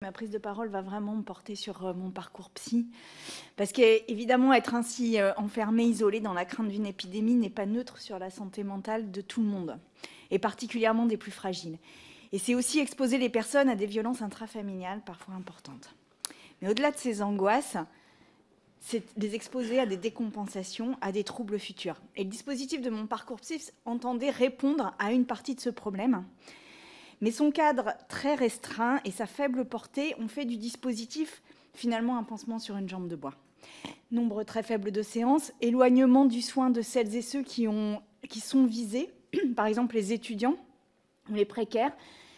Ma prise de parole va vraiment me porter sur mon parcours psy, parce qu'évidemment, être ainsi enfermé, isolé dans la crainte d'une épidémie n'est pas neutre sur la santé mentale de tout le monde, et particulièrement des plus fragiles. Et c'est aussi exposer les personnes à des violences intrafamiliales parfois importantes. Mais au-delà de ces angoisses, c'est les exposer à des décompensations, à des troubles futurs. Et le dispositif de mon parcours psy entendait répondre à une partie de ce problème. Mais son cadre très restreint et sa faible portée ont fait du dispositif finalement un pansement sur une jambe de bois. Nombre très faible de séances, éloignement du soin de celles et ceux qui sont visés, par exemple les étudiants ou les précaires,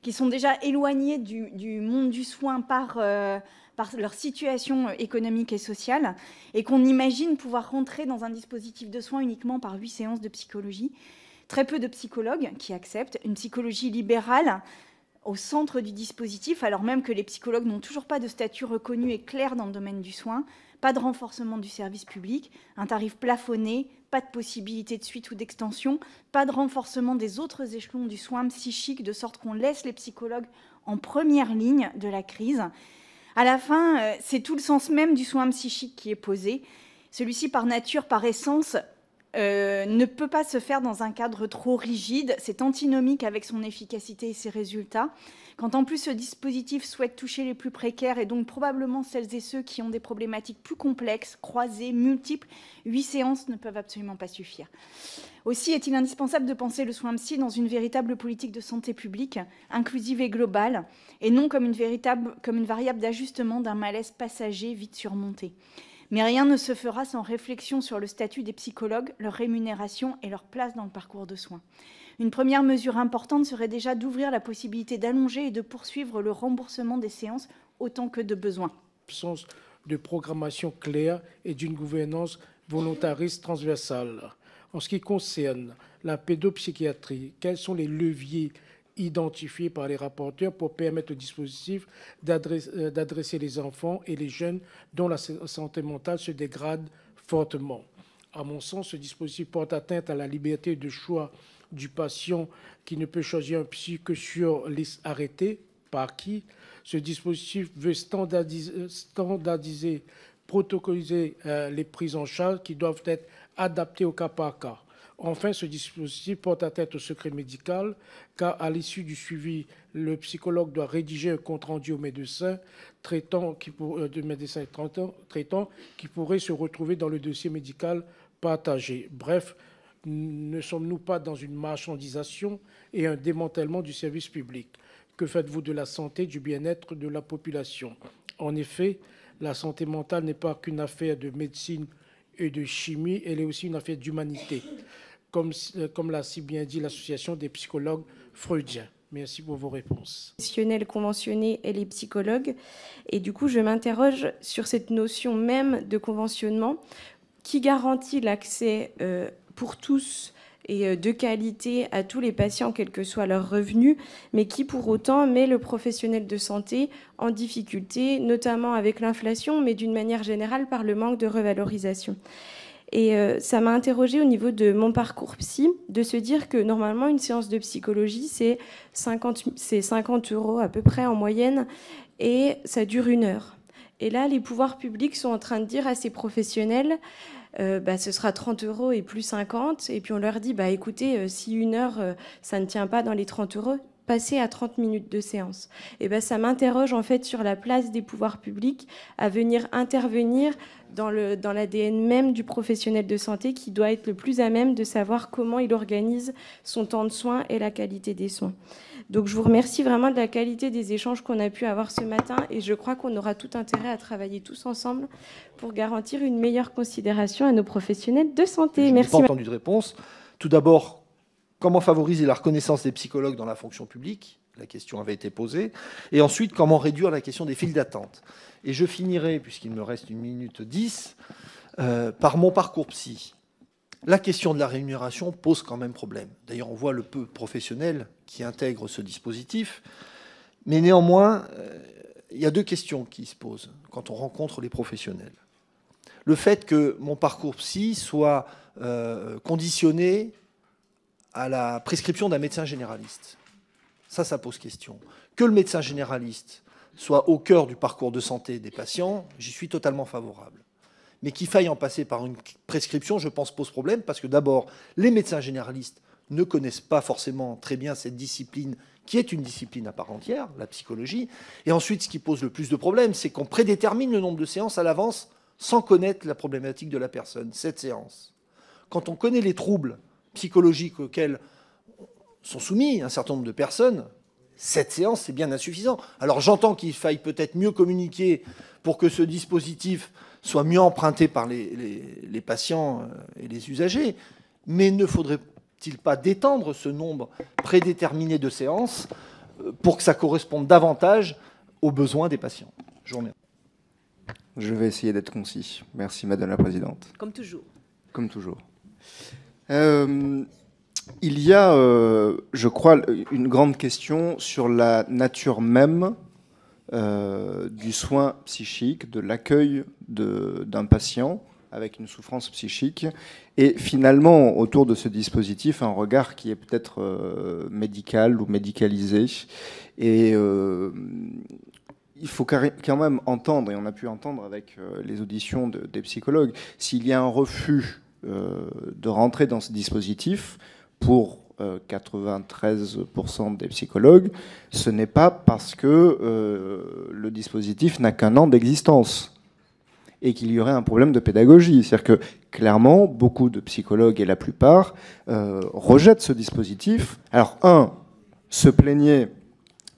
qui sont déjà éloignés du monde du soin par leur situation économique et sociale, et qu'on imagine pouvoir rentrer dans un dispositif de soins uniquement par 8 séances de psychologie. Très peu de psychologues qui acceptent une psychologie libérale au centre du dispositif, alors même que les psychologues n'ont toujours pas de statut reconnu et clair dans le domaine du soin, pas de renforcement du service public, un tarif plafonné, pas de possibilité de suite ou d'extension, pas de renforcement des autres échelons du soin psychique, de sorte qu'on laisse les psychologues en première ligne de la crise. À la fin, c'est tout le sens même du soin psychique qui est posé. Celui-ci, par nature, par essence, ne peut pas se faire dans un cadre trop rigide. C'est antinomique avec son efficacité et ses résultats. Quand en plus ce dispositif souhaite toucher les plus précaires et donc probablement celles et ceux qui ont des problématiques plus complexes, croisées, multiples, 8 séances ne peuvent absolument pas suffire. Aussi est-il indispensable de penser le soin psy dans une véritable politique de santé publique, inclusive et globale, et non comme une variable d'ajustement d'un malaise passager vite surmonté. Mais rien ne se fera sans réflexion sur le statut des psychologues, leur rémunération et leur place dans le parcours de soins. Une première mesure importante serait déjà d'ouvrir la possibilité d'allonger et de poursuivre le remboursement des séances autant que de besoin. L'absence de programmation claire et d'une gouvernance volontariste transversale. En ce qui concerne la pédopsychiatrie, quels sont les leviers identifiés par les rapporteurs pour permettre au dispositif d'adresser les enfants et les jeunes dont la santé mentale se dégrade fortement? À mon sens, ce dispositif porte atteinte à la liberté de choix du patient qui ne peut choisir un psy que sur liste arrêtée. Par qui? Ce dispositif veut standardiser, protocoliser les prises en charge qui doivent être adaptées au cas par cas. Enfin, ce dispositif porte atteinte au secret médical, car à l'issue du suivi, le psychologue doit rédiger un compte-rendu au médecin traitant qui pourrait se retrouver dans le dossier médical partagé. Bref, ne sommes-nous pas dans une marchandisation et un démantèlement du service public? Que faites-vous de la santé, du bien-être de la population? En effet, la santé mentale n'est pas qu'une affaire de médecine et de chimie, elle est aussi une affaire d'humanité, comme l'a si bien dit l'association des psychologues freudiens. Merci pour vos réponses. Professionnels conventionnés et les psychologues. Et du coup, je m'interroge sur cette notion même de conventionnement qui garantit l'accès pour tous et de qualité à tous les patients, quel que soit leur revenu, mais qui pour autant met le professionnel de santé en difficulté, notamment avec l'inflation, mais d'une manière générale par le manque de revalorisation. Et ça m'a interrogée au niveau de mon parcours psy, de se dire que normalement une séance de psychologie, c'est 50 € à peu près en moyenne, et ça dure 1 heure. Et là, les pouvoirs publics sont en train de dire à ces professionnels, ce sera 30 € et plus 50. Et puis on leur dit, écoutez, si 1 heure, ça ne tient pas dans les 30 €, passez à 30 minutes de séance. Et ça m'interroge en fait sur la place des pouvoirs publics à venir intervenir dans l'ADN même du professionnel de santé qui doit être le plus à même de savoir comment il organise son temps de soins et la qualité des soins. Donc je vous remercie vraiment de la qualité des échanges qu'on a pu avoir ce matin et je crois qu'on aura tout intérêt à travailler tous ensemble pour garantir une meilleure considération à nos professionnels de santé. Merci. Je n'ai pas entendu de réponse. Tout d'abord, comment favoriser la reconnaissance des psychologues dans la fonction publique? La question avait été posée. Et ensuite, comment réduire la question des files d'attente? Et je finirai, puisqu'il me reste 1 minute 10, par mon parcours psy. La question de la rémunération pose quand même problème. D'ailleurs, on voit le peu professionnel qui intègre ce dispositif. Mais néanmoins, il y a 2 questions qui se posent quand on rencontre les professionnels. Le fait que mon parcours psy soit conditionné à la prescription d'un médecin généraliste. Ça pose question. Que le médecin généraliste soit au cœur du parcours de santé des patients, j'y suis totalement favorable. Mais qu'il faille en passer par une prescription, je pense, pose problème, parce que d'abord, les médecins généralistes ne connaissent pas forcément très bien cette discipline, qui est une discipline à part entière, la psychologie. Et ensuite, ce qui pose le plus de problèmes, c'est qu'on prédétermine le nombre de séances à l'avance sans connaître la problématique de la personne, 7 séances. Quand on connaît les troubles psychologiques auxquels sont soumis un certain nombre de personnes, 7 séances, c'est bien insuffisant. Alors j'entends qu'il faille peut-être mieux communiquer pour que ce dispositif soit mieux emprunté par les patients et les usagers, mais ne faudrait-il pas d'étendre ce nombre prédéterminé de séances pour que ça corresponde davantage aux besoins des patients? Je vous remercie. Je vais essayer d'être concis. Merci, Madame la Présidente. Comme toujours. Comme toujours. Il y a, je crois, une grande question sur la nature même du soin psychique, de l'accueil d'un patient avec une souffrance psychique, et finalement, autour de ce dispositif, un regard qui est peut-être médical ou médicalisé. Et il faut quand même entendre, et on a pu entendre avec les auditions des psychologues, s'il y a un refus de rentrer dans ce dispositif, pour 93% des psychologues, ce n'est pas parce que le dispositif n'a qu'un an d'existence et qu'il y aurait un problème de pédagogie. C'est-à-dire que, clairement, beaucoup de psychologues, et la plupart, rejettent ce dispositif. Alors, se plaignaient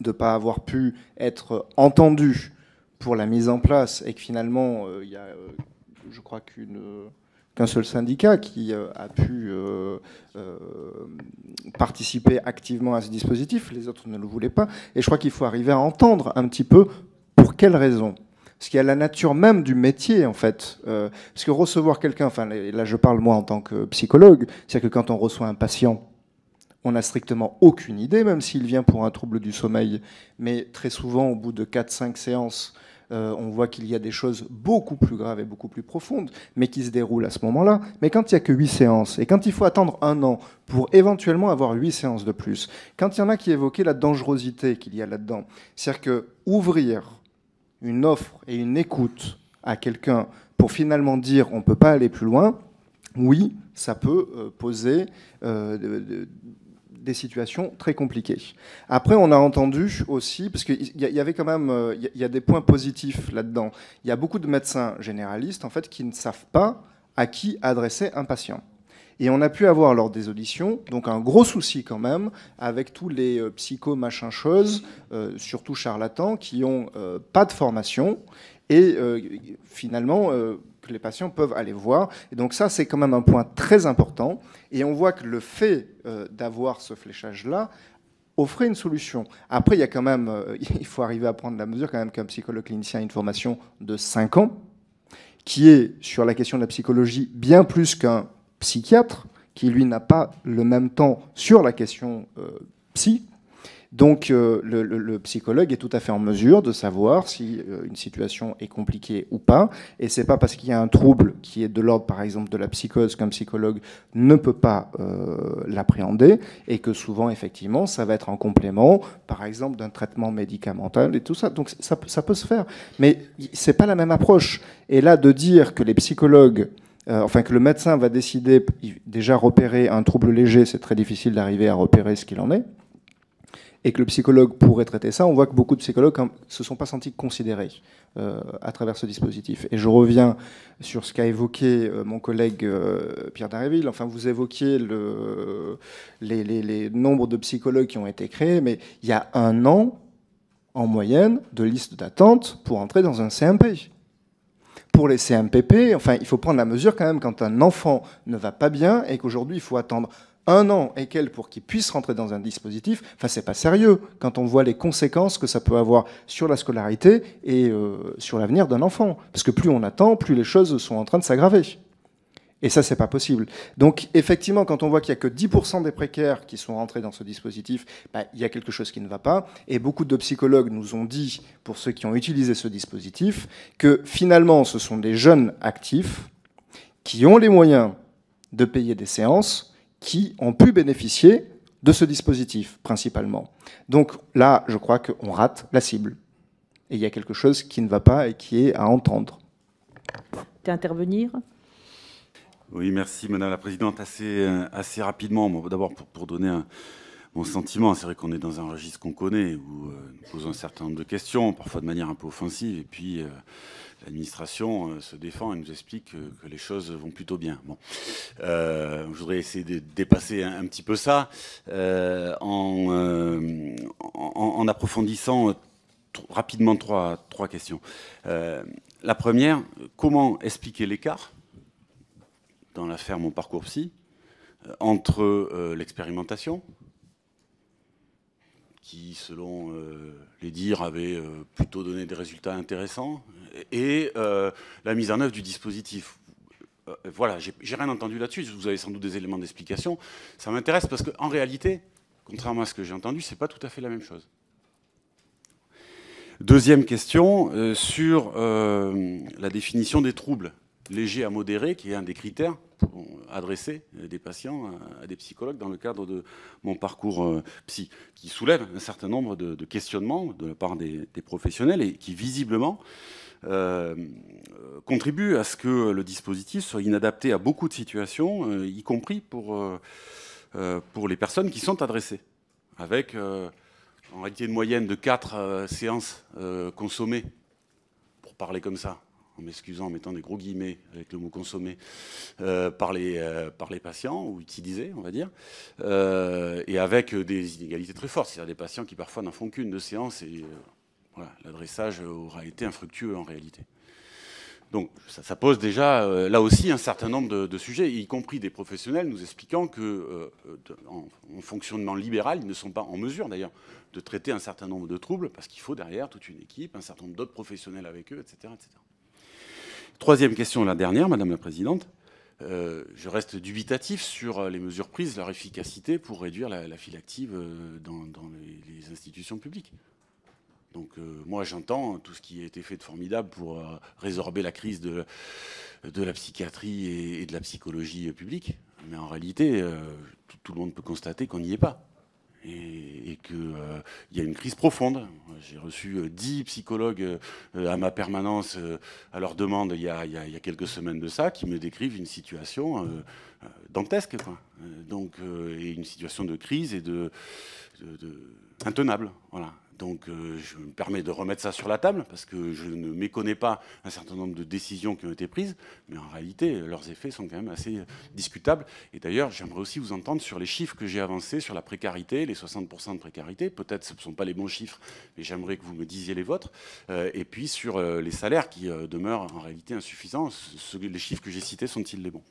de ne pas avoir pu être entendus pour la mise en place, et que finalement, il y a, je crois qu'un seul syndicat qui a pu participer activement à ce dispositif, les autres ne le voulaient pas, et je crois qu'il faut arriver à entendre un petit peu pour quelles raisons. Parce qu'il y a la nature même du métier, en fait. Parce que recevoir quelqu'un, enfin là je parle moi en tant que psychologue, c'est-à-dire que quand on reçoit un patient, on n'a strictement aucune idée, même s'il vient pour un trouble du sommeil, mais très souvent, au bout de 4-5 séances, on voit qu'il y a des choses beaucoup plus graves et beaucoup plus profondes, mais qui se déroulent à ce moment-là. Mais quand il n'y a que 8 séances, et quand il faut attendre un an pour éventuellement avoir 8 séances de plus, quand il y en a qui évoquaient la dangerosité qu'il y a là-dedans, c'est-à-dire que ouvrir une offre et une écoute à quelqu'un pour finalement dire on ne peut pas aller plus loin, oui, ça peut poser des situations très compliquées. Après, on a entendu aussi, parce qu'il y avait quand même, il y a des points positifs là-dedans. Il y a beaucoup de médecins généralistes, en fait, qui ne savent pas à qui adresser un patient. Et on a pu avoir lors des auditions, donc un gros souci quand même, avec tous les psycho-machin-choses, surtout charlatans, qui n'ont pas de formation, et finalement, que les patients peuvent aller voir. Et donc ça, c'est quand même un point très important. Et on voit que le fait d'avoir ce fléchage-là offrait une solution. Après, il y a quand même, il faut arriver à prendre la mesure quand même qu'un psychologue clinicien a une formation de 5 ans, qui est, sur la question de la psychologie, bien plus qu'un psychiatre, qui lui n'a pas le même temps sur la question psy. Donc le psychologue est tout à fait en mesure de savoir si une situation est compliquée ou pas. Et c'est pas parce qu'il y a un trouble qui est de l'ordre, par exemple, de la psychose qu'un psychologue ne peut pas l'appréhender, et que souvent, effectivement, ça va être en complément, par exemple, d'un traitement médicamental et tout ça. Donc ça peut se faire. Mais c'est pas la même approche. Et là, de dire que les psychologues... que le médecin va décider, déjà repérer un trouble léger, c'est très difficile d'arriver à repérer ce qu'il en est, et que le psychologue pourrait traiter ça, on voit que beaucoup de psychologues ne se sont pas sentis considérés à travers ce dispositif. Et je reviens sur ce qu'a évoqué mon collègue Pierre Dharréville. Enfin, vous évoquiez les nombres de psychologues qui ont été créés, mais il y a 1 an, en moyenne, de liste d'attente pour entrer dans un CMP. Pour les CMPP, enfin, il faut prendre la mesure quand même quand un enfant ne va pas bien et qu'aujourd'hui, il faut attendre 1 an et quelques pour qu'il puisse rentrer dans un dispositif. Enfin, c'est pas sérieux quand on voit les conséquences que ça peut avoir sur la scolarité et sur l'avenir d'un enfant. Parce que plus on attend, plus les choses sont en train de s'aggraver. Et ça, c'est pas possible. Donc, effectivement, quand on voit qu'il n'y a que 10% des précaires qui sont rentrés dans ce dispositif, il y a quelque chose qui ne va pas. Et beaucoup de psychologues nous ont dit, pour ceux qui ont utilisé ce dispositif, que finalement, ce sont des jeunes actifs qui ont les moyens de payer des séances, qui ont pu bénéficier de ce dispositif, principalement. Donc là, je crois qu'on rate la cible. et il y a quelque chose qui ne va pas et qui est à entendre. Intervenir. Oui, merci Madame la Présidente. Assez rapidement, d'abord pour donner mon sentiment, c'est vrai qu'on est dans un registre qu'on connaît, où nous posons un certain nombre de questions, parfois de manière un peu offensive, et puis l'administration se défend et nous explique que les choses vont plutôt bien. Bon. Je voudrais essayer de dépasser un petit peu ça en approfondissant rapidement trois questions. La première, comment expliquer l'écart dans l'affaire Mon Parcours Psy entre l'expérimentation, qui, selon les dires, avait plutôt donné des résultats intéressants, et la mise en œuvre du dispositif. Voilà, j'ai rien entendu là-dessus, vous avez sans doute des éléments d'explication. Ça m'intéresse parce qu'en réalité, contrairement à ce que j'ai entendu, c'est pas tout à fait la même chose. Deuxième question, sur la définition des troubles légers à modérés, qui est un des critères pour adresser des patients à des psychologues dans le cadre de Mon Parcours Psy, qui soulève un certain nombre de questionnements de la part des professionnels et qui visiblement contribue à ce que le dispositif soit inadapté à beaucoup de situations, y compris pour les personnes qui sont adressées, avec en réalité une moyenne de 4 séances consommées, pour parler comme ça, en m'excusant, en mettant des gros guillemets avec le mot consommé, par les patients, ou utilisés, on va dire, et avec des inégalités très fortes. C'est-à-dire des patients qui parfois n'en font qu'une de séance, et voilà, l'adressage aura été infructueux en réalité. Donc ça pose déjà, là aussi, un certain nombre de sujets, y compris des professionnels nous expliquant que, en fonctionnement libéral, ils ne sont pas en mesure d'ailleurs de traiter un certain nombre de troubles, parce qu'il faut derrière toute une équipe, un certain nombre d'autres professionnels avec eux, etc., etc. Troisième question, la dernière, Madame la Présidente. Je reste dubitatif sur les mesures prises, leur efficacité pour réduire la file active dans les institutions publiques. Donc moi j'entends tout ce qui a été fait de formidable pour résorber la crise de la psychiatrie et de la psychologie publique, mais en réalité tout le monde peut constater qu'on n'y est pas. Et qu'il y a une crise profonde. J'ai reçu 10 psychologues à ma permanence à leur demande il y a quelques semaines de ça, qui me décrivent une situation dantesque, quoi. Donc, et une situation de crise et intenable. Voilà. Donc je me permets de remettre ça sur la table, parce que je ne méconnais pas un certain nombre de décisions qui ont été prises, mais en réalité, leurs effets sont quand même assez discutables. Et d'ailleurs, j'aimerais aussi vous entendre sur les chiffres que j'ai avancés sur la précarité, les 60% de précarité. Peut-être que ce ne sont pas les bons chiffres, mais j'aimerais que vous me disiez les vôtres. Et puis sur les salaires qui demeurent en réalité insuffisants. Les chiffres que j'ai cités sont-ils les bons ?